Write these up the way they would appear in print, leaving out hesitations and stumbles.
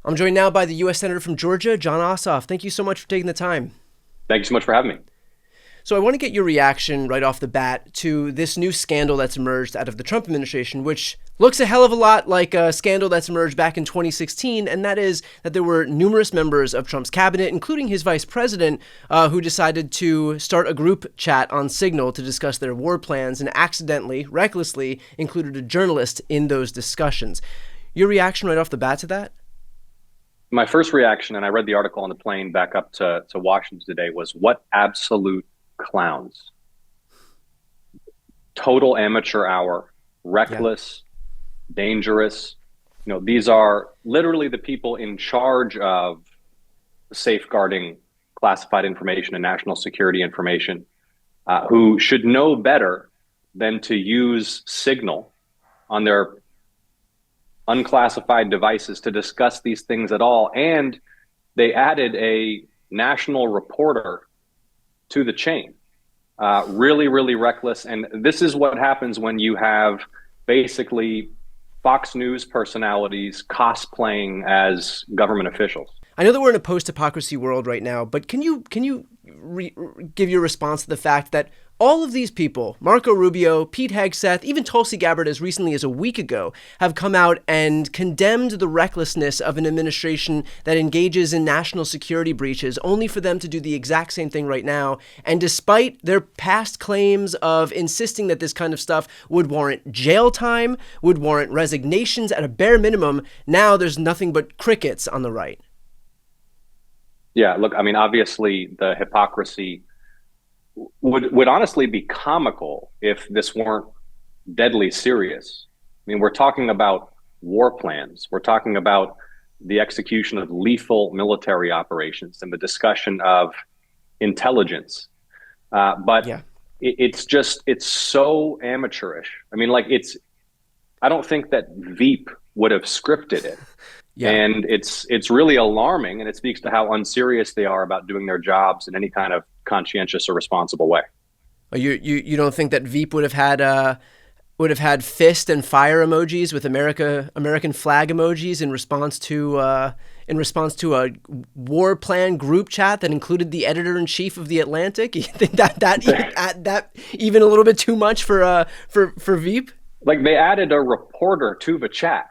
I'm joined now by the U.S. Senator from Georgia, Jon Ossoff. Thank you so much for taking the time. Thank you so much for having me. So I want to get your reaction right off the bat to this new scandal that's emerged out of the Trump administration, which looks a hell of a lot like a scandal that's emerged back in 2016, and that is that there were numerous members of Trump's cabinet, including his vice president, who decided to start a group chat on Signal to discuss their war plans and accidentally, recklessly included a journalist in those discussions. Your reaction right off the bat to that? My first reaction, and I read the article on the plane back up to Washington today, was what absolute clowns. Total amateur hour, reckless, dangerous. These are literally the people in charge of safeguarding classified information and national security information, who should know better than to use Signal on their unclassified devices to discuss these things at all. And they added a national reporter to the chain. Really, really reckless. And this is what happens when you have basically Fox News personalities cosplaying as government officials. I know that we're in a post-hypocrisy world right now, but can you give your response to the fact that all of these people, Marco Rubio, Pete Hegseth, even Tulsi Gabbard as recently as a week ago, have come out and condemned the recklessness of an administration that engages in national security breaches, only for them to do the exact same thing right now. And despite their past claims of insisting that this kind of stuff would warrant jail time, would warrant resignations at a bare minimum, now there's nothing but crickets on the right. Yeah, look, I mean, obviously the hypocrisy would honestly be comical if this weren't deadly serious. I mean, we're talking about war plans. We're talking about the execution of lethal military operations and the discussion of intelligence. It's so amateurish. I mean, I don't think that Veep would have scripted it. Yeah. And it's really alarming, and it speaks to how unserious they are about doing their jobs in any kind of conscientious or responsible way. You don't think that Veep would have had fist and fire emojis with American flag emojis in response to a war plan group chat that included the editor-in-chief of the Atlantic? You think that even a little bit too much for Veep? Like, they added a reporter to the chat.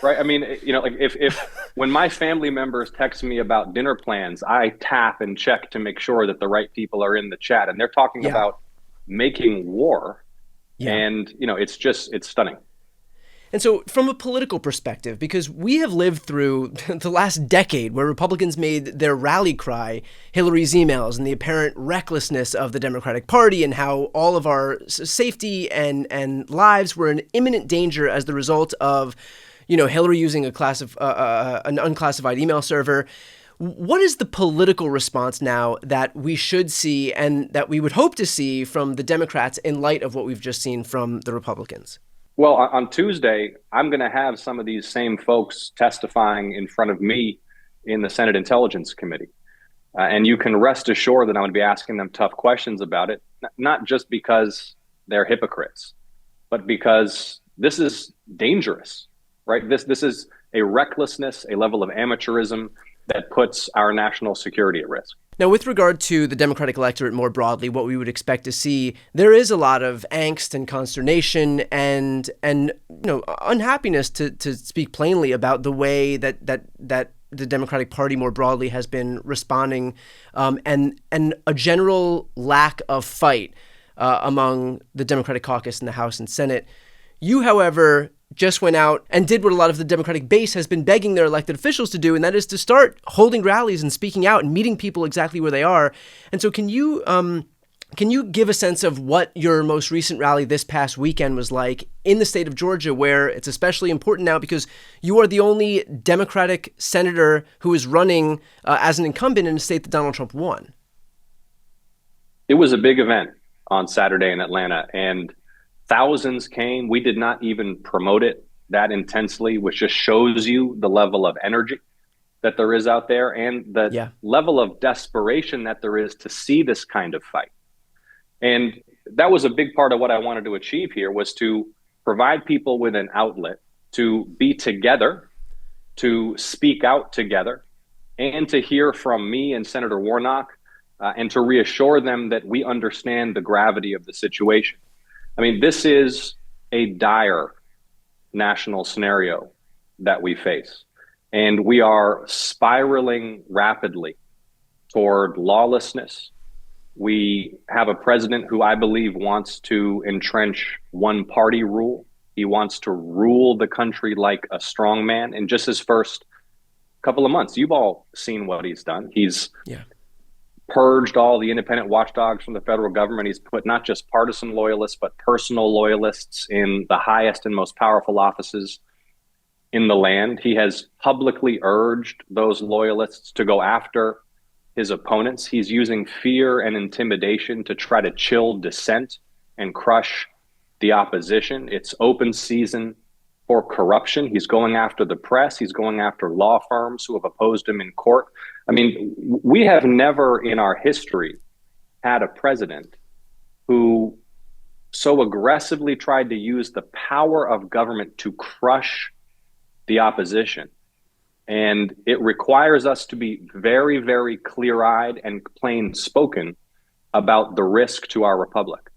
Right. I mean, if when my family members text me about dinner plans, I tap and check to make sure that the right people are in the chat, and they're talking about making war. Yeah. And, it's stunning. And so from a political perspective, because we have lived through the last decade where Republicans made their rally cry Hillary's emails and the apparent recklessness of the Democratic Party and how all of our safety and lives were in imminent danger as the result of Hillary using an unclassified email server. What is the political response now that we should see and that we would hope to see from the Democrats in light of what we've just seen from the Republicans? Well, on Tuesday, I'm going to have some of these same folks testifying in front of me in the Senate Intelligence Committee. And you can rest assured that I'm going to be asking them tough questions about it, not just because they're hypocrites, but because this is dangerous. Right. This is a recklessness, a level of amateurism that puts our national security at risk. Now, with regard to the Democratic electorate more broadly, what we would expect to see, there is a lot of angst and consternation and unhappiness, to speak plainly, about the way that the Democratic Party more broadly has been responding, and a general lack of fight among the Democratic caucus in the House and Senate. You, however, just went out and did what a lot of the Democratic base has been begging their elected officials to do, and that is to start holding rallies and speaking out and meeting people exactly where they are. And so can you give a sense of what your most recent rally this past weekend was like in the state of Georgia, where it's especially important now because you are the only Democratic senator who is running as an incumbent in a state that Donald Trump won? It was a big event on Saturday in Atlanta, and thousands came. We did not even promote it that intensely, which just shows you the level of energy that there is out there and the level of desperation that there is to see this kind of fight. And that was a big part of what I wanted to achieve here, was to provide people with an outlet to be together, to speak out together and to hear from me and Senator Warnock and to reassure them that we understand the gravity of the situation. I mean, this is a dire national scenario that we face, and we are spiraling rapidly toward lawlessness. We have a president who I believe wants to entrench one party rule. He wants to rule the country like a strong man. In just his first couple of months, you've all seen what he's done. He's purged all the independent watchdogs from the federal government. He's put not just partisan loyalists, but personal loyalists in the highest and most powerful offices in the land. He has publicly urged those loyalists to go after his opponents. He's using fear and intimidation to try to chill dissent and crush the opposition. It's open season for corruption. He's going after the press. He's going after law firms who have opposed him in court. I mean, we have never in our history had a president who so aggressively tried to use the power of government to crush the opposition. And it requires us to be very, very clear-eyed and plain-spoken about the risk to our republic.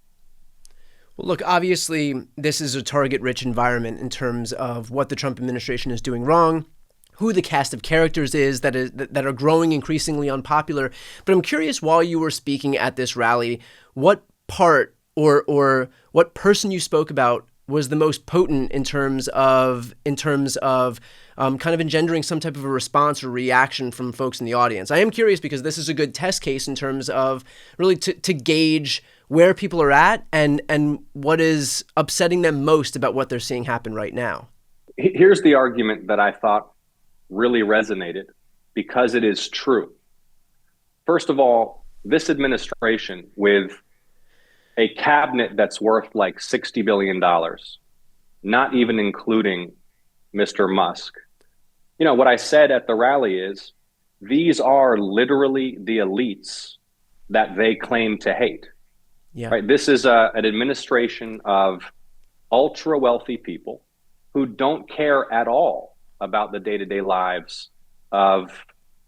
Well, look, obviously, this is a target-rich environment in terms of what the Trump administration is doing wrong, who the cast of characters is that are growing increasingly unpopular. But I'm curious, while you were speaking at this rally, what part or what person you spoke about was the most potent in terms of kind of engendering some type of a response or reaction from folks in the audience. I am curious because this is a good test case in terms of really to gauge where people are at and what is upsetting them most about what they're seeing happen right now. Here's the argument that I thought really resonated because it is true. First of all, this administration with a cabinet that's worth like $60 billion, not even including Mr. Musk. You know, what I said at the rally is these are literally the elites that they claim to hate. Yeah. Right? This is an administration of ultra wealthy people who don't care at all about the day-to-day lives of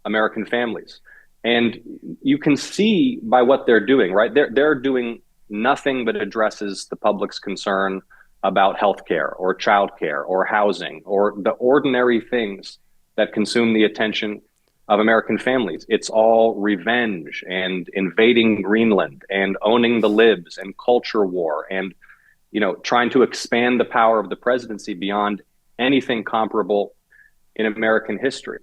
American families. And you can see by what they're doing, right? They're doing nothing but addresses the public's concern about healthcare or childcare or housing or the ordinary things that consume the attention of American families. It's all revenge and invading Greenland and owning the libs and culture war and, you know, trying to expand the power of the presidency beyond anything comparable in American history.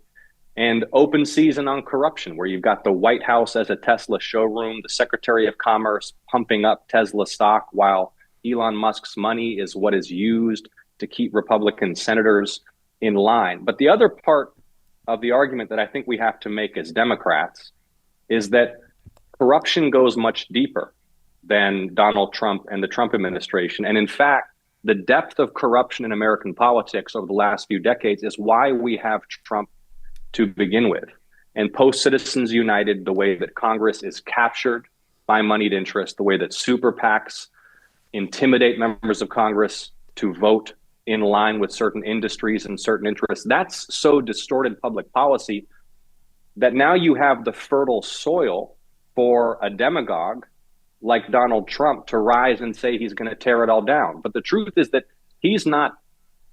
And open season on corruption, where you've got the White House as a Tesla showroom, the Secretary of Commerce pumping up Tesla stock while Elon Musk's money is what is used to keep Republican senators in line. But the other part of the argument that I think we have to make as Democrats is that corruption goes much deeper than Donald Trump and the Trump administration. And in fact, the depth of corruption in American politics over the last few decades is why we have Trump to begin with. And post-Citizens United, the way that Congress is captured by moneyed interest, the way that super PACs intimidate members of Congress to vote in line with certain industries and certain interests, that's so distorted public policy that now you have the fertile soil for a demagogue like Donald Trump to rise and say he's going to tear it all down. But the truth is that he's not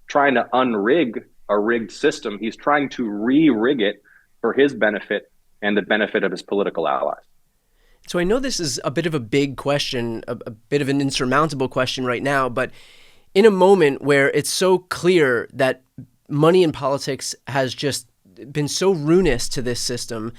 trying to unrig a rigged system. He's trying to re-rig it for his benefit and the benefit of his political allies. So I know this is a bit of a big question, a bit of an insurmountable question right now, but in a moment where it's so clear that money in politics has just been so ruinous to this system,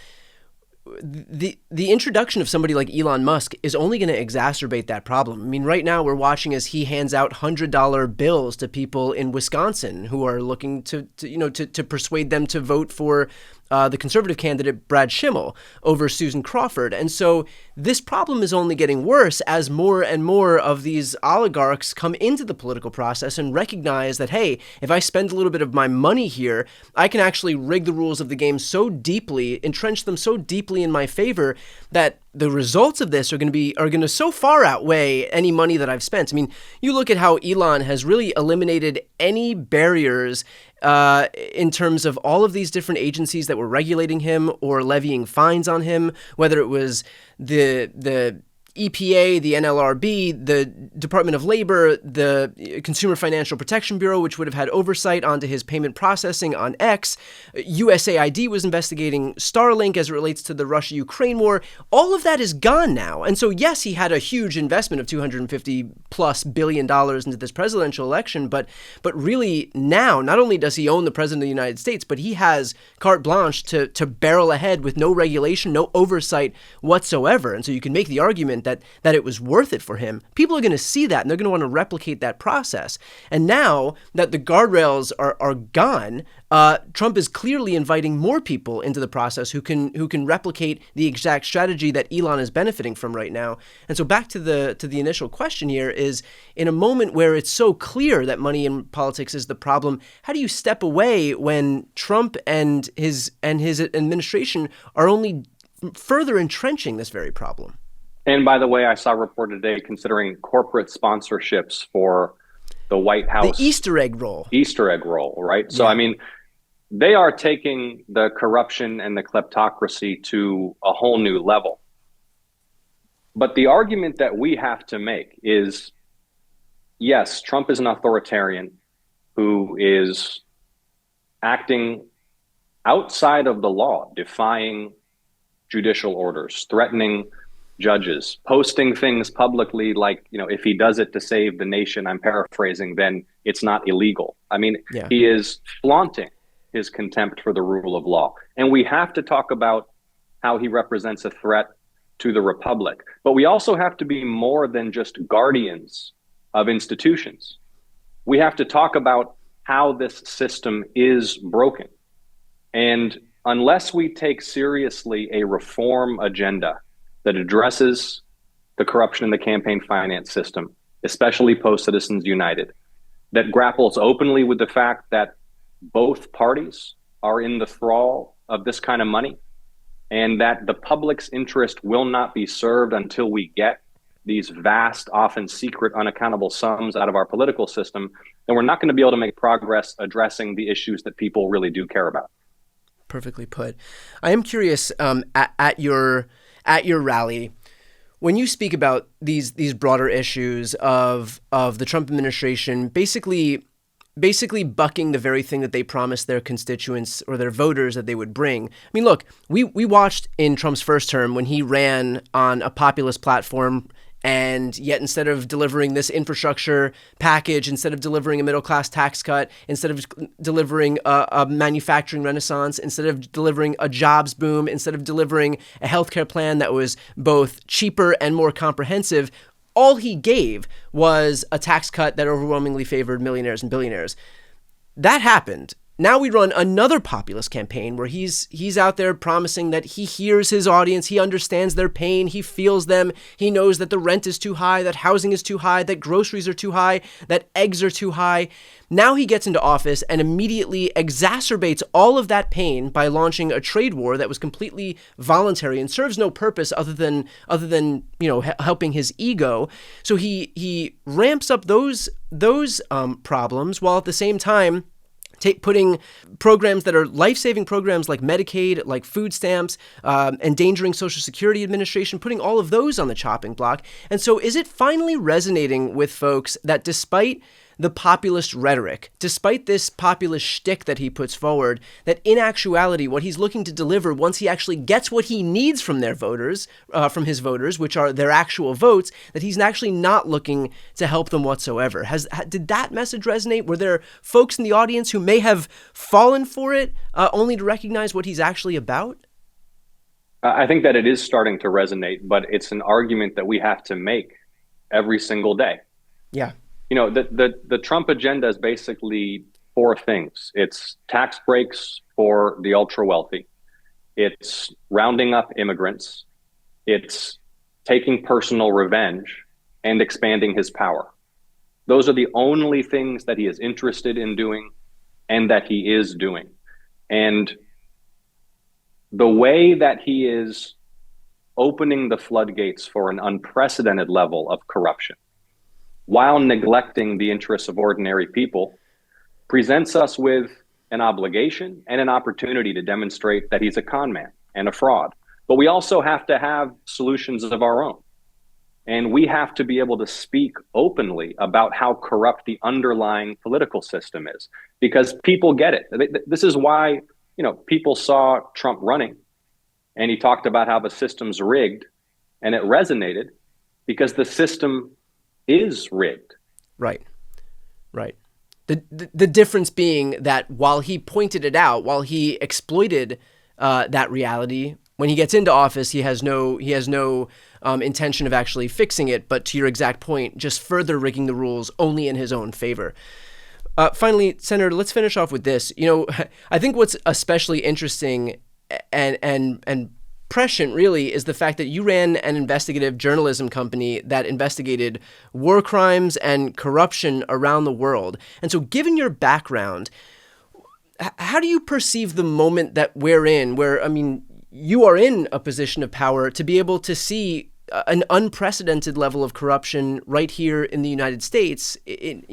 the introduction of somebody like Elon Musk is only going to exacerbate that problem. I mean, right now we're watching as he hands out $100 bills to people in Wisconsin who are looking to persuade them to vote for the conservative candidate Brad Schimmel over Susan Crawford. And so this problem is only getting worse as more and more of these oligarchs come into the political process and recognize that, hey, if I spend a little bit of my money here, I can actually rig the rules of the game so deeply, entrench them so deeply in my favor that the results of this are going to so far outweigh any money that I've spent. I mean, you look at how Elon has really eliminated any barriers in terms of all of these different agencies that were regulating him or levying fines on him, whether it was the EPA, the NLRB, the Department of Labor, the Consumer Financial Protection Bureau, which would have had oversight onto his payment processing on X. USAID was investigating Starlink as it relates to the Russia-Ukraine war. All of that is gone now. And so, yes, he had a huge investment of $250+ billion into this presidential election, but really now, not only does he own the president of the United States, but he has carte blanche to barrel ahead with no regulation, no oversight whatsoever. And so you can make the argument that it was worth it for him. People are going to see that, and they're going to want to replicate that process. And now that the guardrails are gone, Trump is clearly inviting more people into the process who can replicate the exact strategy that Elon is benefiting from right now. And so back to the initial question here is, in a moment where it's so clear that money in politics is the problem, how do you step away when Trump and his administration are only further entrenching this very problem? And by the way, I saw a report today considering corporate sponsorships for the White House. The Easter egg roll. Easter egg roll, right? So, I mean, they are taking the corruption and the kleptocracy to a whole new level. But the argument that we have to make is, yes, Trump is an authoritarian who is acting outside of the law, defying judicial orders, threatening judges, posting things publicly like, if he does it to save the nation, I'm paraphrasing, then it's not illegal. I mean, He is flaunting his contempt for the rule of law. And we have to talk about how he represents a threat to the republic. But we also have to be more than just guardians of institutions. We have to talk about how this system is broken. And unless we take seriously a reform agenda that addresses the corruption in the campaign finance system, especially post-Citizens United, that grapples openly with the fact that both parties are in the thrall of this kind of money, and that the public's interest will not be served until we get these vast, often secret, unaccountable sums out of our political system, then we're not going to be able to make progress addressing the issues that people really do care about. Perfectly put. I am curious, at your rally, when you speak about these broader issues of the Trump administration basically bucking the very thing that they promised their constituents or their voters that they would bring. I mean, look, we watched in Trump's first term when he ran on a populist platform, and yet instead of delivering this infrastructure package, instead of delivering a middle-class tax cut, instead of delivering a manufacturing renaissance, instead of delivering a jobs boom, instead of delivering a healthcare plan that was both cheaper and more comprehensive, all he gave was a tax cut that overwhelmingly favored millionaires and billionaires. That happened. Now we run another populist campaign where he's out there promising that he hears his audience, he understands their pain, he feels them, he knows that the rent is too high, that housing is too high, that groceries are too high, that eggs are too high. Now he gets into office and immediately exacerbates all of that pain by launching a trade war that was completely voluntary and serves no purpose other than helping his ego. So he ramps up those problems while at the same time putting programs that are life-saving programs like Medicaid, like food stamps, endangering Social Security Administration, putting all of those on the chopping block. And so is it finally resonating with folks that despite the populist rhetoric, despite this populist shtick that he puts forward, that in actuality, what he's looking to deliver once he actually gets what he needs from their voters, from his voters, which are their actual votes, that he's actually not looking to help them whatsoever? Did that message resonate? Were there folks in the audience who may have fallen for it only to recognize what he's actually about? I think that it is starting to resonate, but it's an argument that we have to make every single day. Yeah. The Trump agenda is basically four things. It's tax breaks for the ultra wealthy. It's rounding up immigrants. It's taking personal revenge and expanding his power. Those are the only things that he is interested in doing and that he is doing. And the way that he is opening the floodgates for an unprecedented level of corruption while neglecting the interests of ordinary people presents us with an obligation and an opportunity to demonstrate that he's a con man and a fraud. But we also have to have solutions of our own. And we have to be able to speak openly about how corrupt the underlying political system is, because people get it. This is why, people saw Trump running and he talked about how the system's rigged, and it resonated because the system is rigged. Right. The difference being that while he pointed it out, while he exploited that reality, when he gets into office, he has no intention of actually fixing it. But to your exact point, just further rigging the rules only in his own favor. Finally, Senator, let's finish off with this. I think what's especially interesting and prescient, really, is the fact that you ran an investigative journalism company that investigated war crimes and corruption around the world. And so, given your background, how do you perceive the moment that we're in, where, you are in a position of power to be able to see an unprecedented level of corruption right here in the United States, in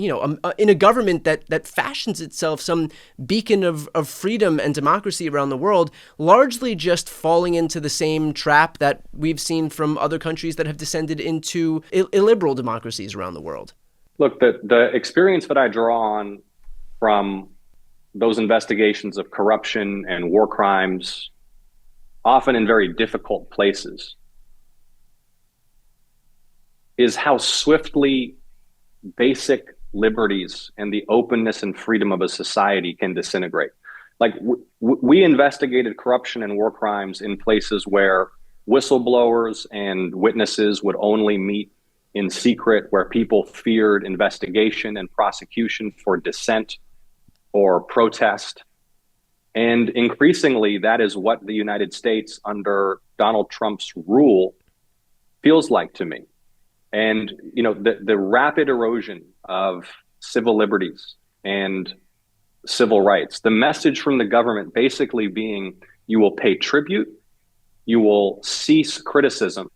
a government that fashions itself some beacon of freedom and democracy around the world, largely just falling into the same trap that we've seen from other countries that have descended into illiberal democracies around the world? Look, the experience that I draw on from those investigations of corruption and war crimes, often in very difficult places, is how swiftly basic liberties and the openness and freedom of a society can disintegrate. Like we investigated corruption and war crimes in places where whistleblowers and witnesses would only meet in secret, where people feared investigation and prosecution for dissent or protest. And increasingly, that is what the United States under Donald Trump's rule feels like to me. And, the rapid erosion of civil liberties and civil rights, the message from the government basically being, you will pay tribute, you will cease criticism,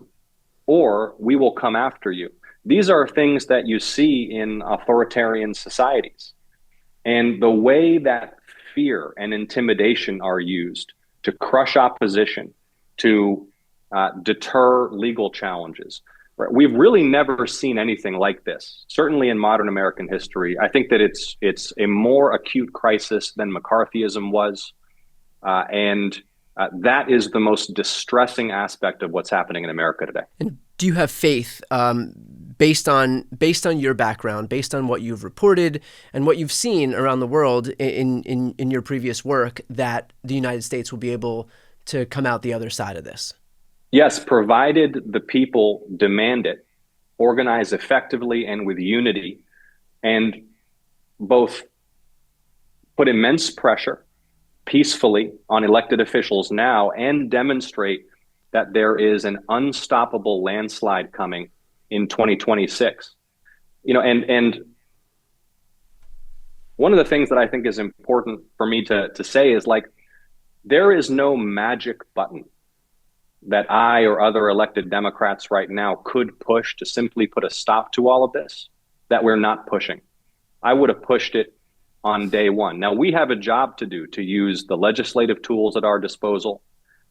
or we will come after you. These are things that you see in authoritarian societies. And the way that fear and intimidation are used to crush opposition, to deter legal challenges, we've really never seen anything like this, certainly in modern American history. I think that it's a more acute crisis than McCarthyism was. And that is the most distressing aspect of what's happening in America today. And do you have faith, based on your background, based on what you've reported and what you've seen around the world in your previous work, that the United States will be able to come out the other side of this? Yes, provided the people demand it, organize effectively and with unity, and both put immense pressure peacefully on elected officials now and demonstrate that there is an unstoppable landslide coming in 2026. And one of the things that I think is important for me to say is, like, there is no magic button that I or other elected Democrats right now could push to simply put a stop to all of this that we're not pushing. I would have pushed it on day one. Now, we have a job to do, to use the legislative tools at our disposal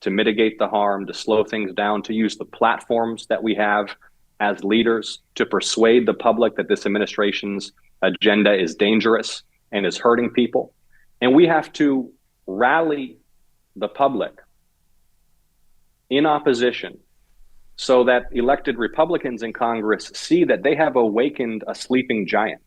to mitigate the harm, to slow things down, to use the platforms that we have as leaders to persuade the public that this administration's agenda is dangerous and is hurting people. And we have to rally the public in opposition so that elected Republicans in Congress see that they have awakened a sleeping giant,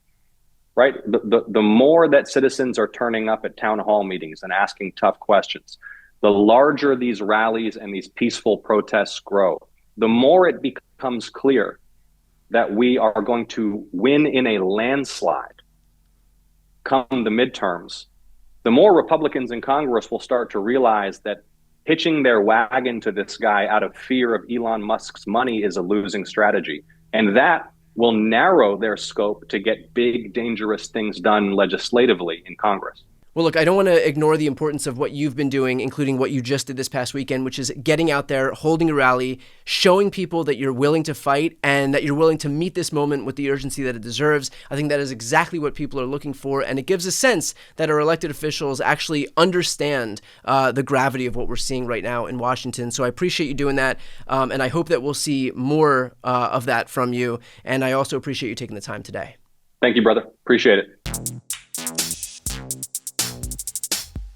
right? The more that citizens are turning up at town hall meetings and asking tough questions, the larger these rallies and these peaceful protests grow, the more it becomes clear that we are going to win in a landslide come the midterms. The more Republicans in Congress will start to realize that hitching their wagon to this guy out of fear of Elon Musk's money is a losing strategy. And that will narrow their scope to get big, dangerous things done legislatively in Congress. Well, look, I don't want to ignore the importance of what you've been doing, including what you just did this past weekend, which is getting out there, holding a rally, showing people that you're willing to fight and that you're willing to meet this moment with the urgency that it deserves. I think that is exactly what people are looking for, and it gives a sense that our elected officials actually understand the gravity of what we're seeing right now in Washington. So I appreciate you doing that, and I hope that we'll see more of that from you, and I also appreciate you taking the time today. Thank you, brother. Appreciate it.